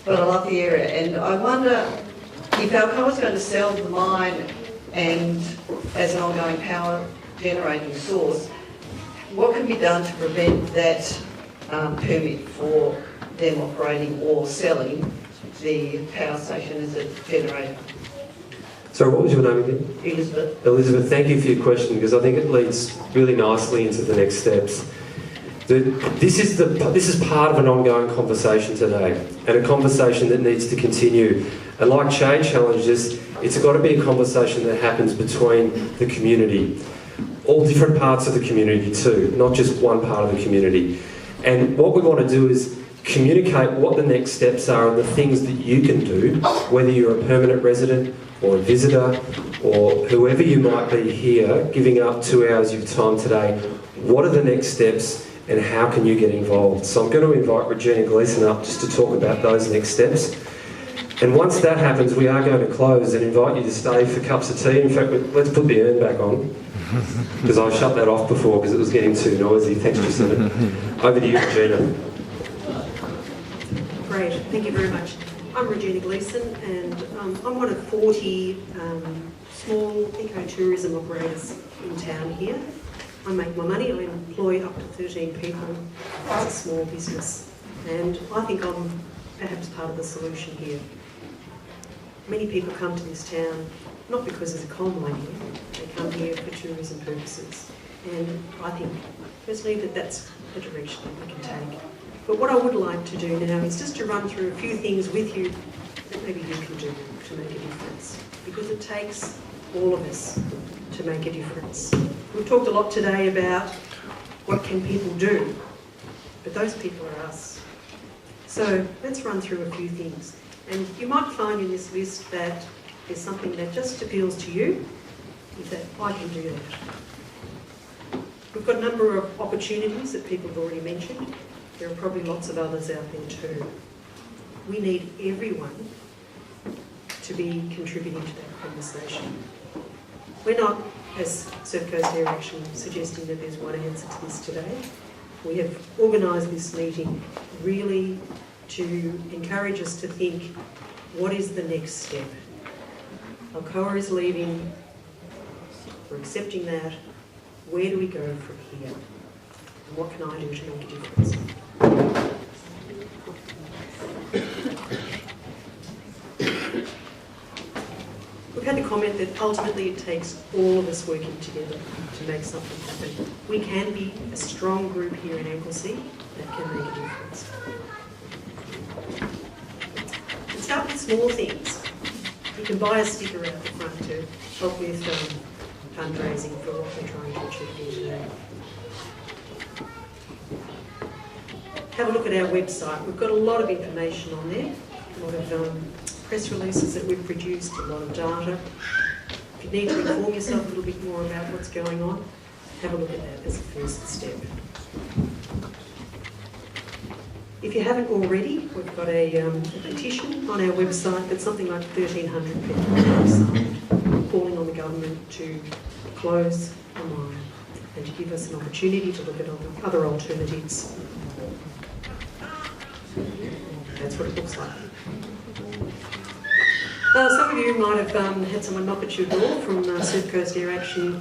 but I love the area, and I wonder if Alcoa is going to sell the mine and as an ongoing power generating source, what can be done to prevent that permit for them operating or selling the power station as a generator? So what was your name again? Elizabeth. Elizabeth, thank you for your question, because I think it leads really nicely into the next steps. This is part of an ongoing conversation today, and a conversation that needs to continue. And like change challenges, it's got to be a conversation that happens between the community, all different parts of the community too, not just one part of the community. And what we want to do is communicate what the next steps are and the things that you can do, whether you're a permanent resident or a visitor or whoever you might be here, giving up 2 hours of your time today. What are the next steps and how can you get involved? So I'm going to invite Regina Gleeson up just to talk about those next steps. And once that happens, we are going to close and invite you to stay for cups of tea. In fact, let's put the urn back on, because I shut that off before because it was getting too noisy. Thanks, Jacinta. Over to you, Regina. Great, thank you very much. I'm Regina Gleeson, and I'm one of 40 small ecotourism operators in town here. I make my money, I employ up to 13 people as a small business, and I think I'm perhaps part of the solution here. Many people come to this town not because there's a coal mine here, they come here for tourism purposes, and I think personally that that's the direction that we can take. But what I would like to do now is just to run through a few things with you that maybe you can do to make a difference, because it takes all of us to make a difference. We've talked a lot today about what can people do, but those people are us. So let's run through a few things. And you might find in this list that there's something that just appeals to you, is that I can do that. We've got a number of opportunities that people have already mentioned. There are probably lots of others out there too. We need everyone to be contributing to that conversation. We're not, as Surf Coast Air Action, suggesting that there's one answer to this today. We have organised this meeting really to encourage us to think, what is the next step? Alcoa is leaving, we're accepting that. Where do we go from here? And what can I do to make a difference? We've had the comment that ultimately it takes all of us working together to make something happen. We can be a strong group here in Anglesea that can make a difference. Let's start with small things. You can buy a sticker out the front to help with fundraising for what we're trying to achieve here today. Have a look at our website. We've got a lot of information on there, a lot of press releases that we've produced, a lot of data. If you need to inform yourself a little bit more about what's going on, have a look at that as a first step. If you haven't already, we've got a petition on our website that's something like 1,300 people have signed, calling on the government to close the mine and to give us an opportunity to look at other alternatives. That's what it looks like. Some of you might have had someone knock at your door from Surf Coast Air Action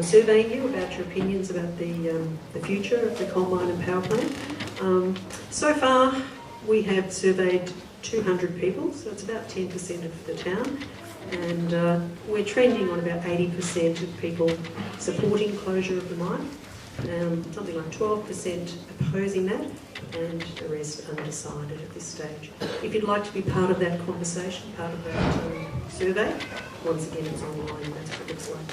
surveying you about your opinions about the future of the coal mine and power plant. So far, we have surveyed 200 people, so it's about 10% of the town, and we're trending on about 80% of people supporting closure of the mine, something like 12% opposing that, and the rest undecided at this stage. If you'd like to be part of that conversation, part of that survey, once again it's online, that's what it looks like.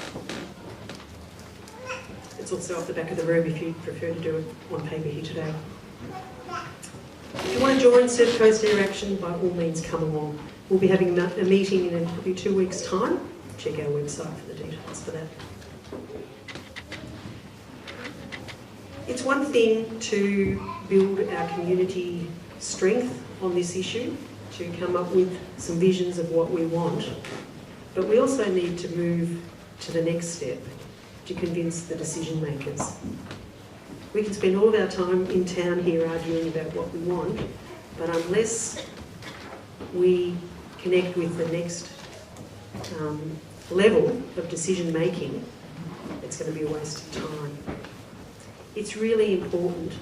It's also off the back of the room if you prefer to do it on paper here today. If you want to join Surf Coast Air Action, by all means come along. We'll be having a meeting in probably 2 weeks' time. Check our website for the details for that. It's one thing to build our community strength on this issue, to come up with some visions of what we want, but we also need to move to the next step, to convince the decision makers. We can spend all of our time in town here arguing about what we want, but unless we connect with the next level of decision making, it's going to be a waste of time. It's really important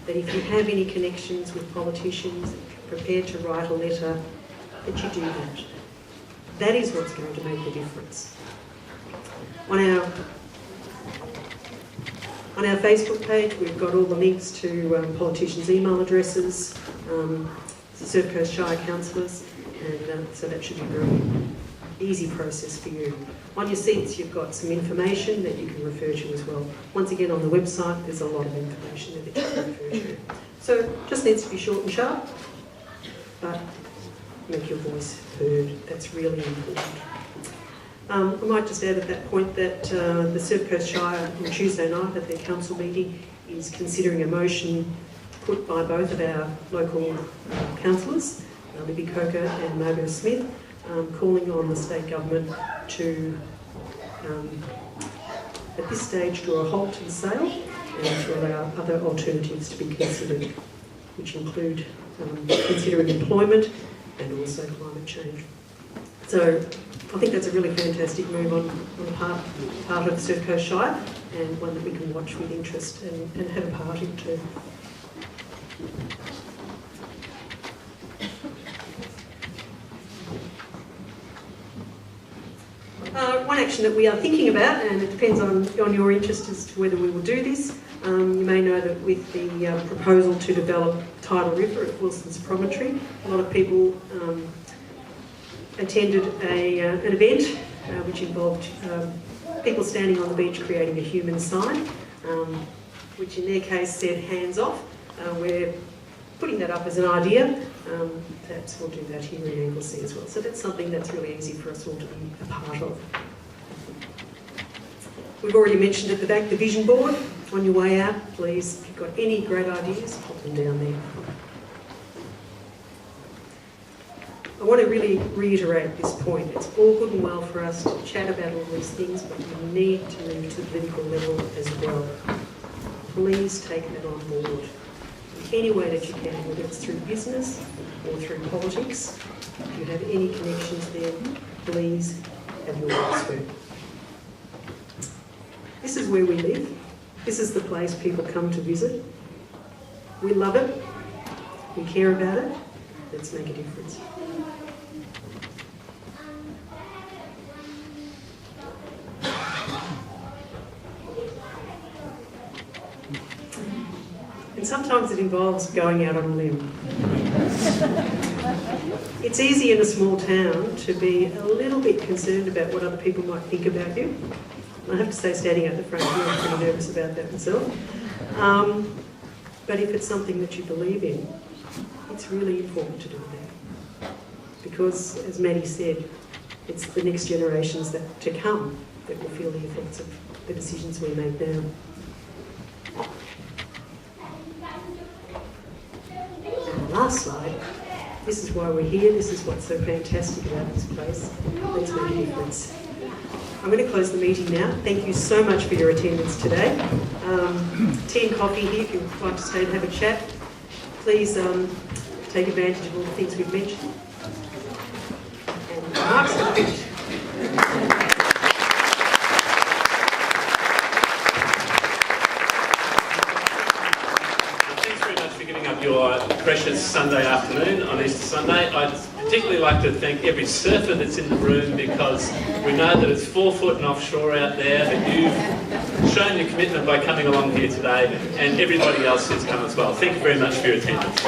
that if you have any connections with politicians, prepared to write a letter, that you do that. That is what's going to make the difference. On our Facebook page, we've got all the links to politicians' email addresses, the Surf Coast Shire councillors, and so that should be a very easy process for you. On your seats, you've got some information that you can refer to as well. Once again, on the website, there's a lot of information that you can refer to. So it just needs to be short and sharp, but make your voice heard. That's really important. I might just add at that point that the Surf Coast Shire on Tuesday night at their council meeting is considering a motion put by both of our local councillors, Libby Coker and Margot Smith, calling on the state government to, at this stage, draw a halt to the sale and to allow other alternatives to be considered, which include considering employment and also climate change. So I think that's a really fantastic move on the part of the Surf Coast Shire, and one that we can watch with interest and have a part in too. One action that we are thinking about, and it depends on your interest as to whether we will do this. You may know that with the proposal to develop Tidal River at Wilson's Promontory, a lot of people attended an event which involved people standing on the beach creating a human sign, which in their case said hands off. We're putting that up as an idea. Perhaps we'll do that here in Anglesea as well. So that's something that's really easy for us all to be a part of. We've already mentioned at the back the vision board. On your way out, please, if you've got any great ideas, pop them down there. I want to really reiterate this point. It's all good and well for us to chat about all these things, but we need to move to the political level as well. Please take that on board in any way that you can, whether it's through business or through politics. If you have any connections there, please have your voice heard. This is where we live. This is the place people come to visit. We love it. We care about it. Let's make a difference. And sometimes it involves going out on a limb. It's easy in a small town to be a little bit concerned about what other people might think about you. I have to say, standing at the front here, I'm pretty nervous about that myself. But if it's something that you believe in, it's really important to do that. Because, as Maddie said, it's the next generations that to come that will feel the effects of the decisions we make now. And the last slide, this is why we're here, this is what's so fantastic about this place. Let's make a difference. I'm going to close the meeting now. Thank you so much for your attendance today. Tea and coffee here if you'd like to stay and have a chat. Please take advantage of all the things we've mentioned. And Mark's going to finish. Thanks very much for giving up your precious Sunday afternoon on Easter Sunday. I'd particularly like to thank every surfer that's in the room, because we know that it's 4 foot and offshore out there, but you've shown your commitment by coming along here today, and everybody else who's come as well. Thank you very much for your attendance.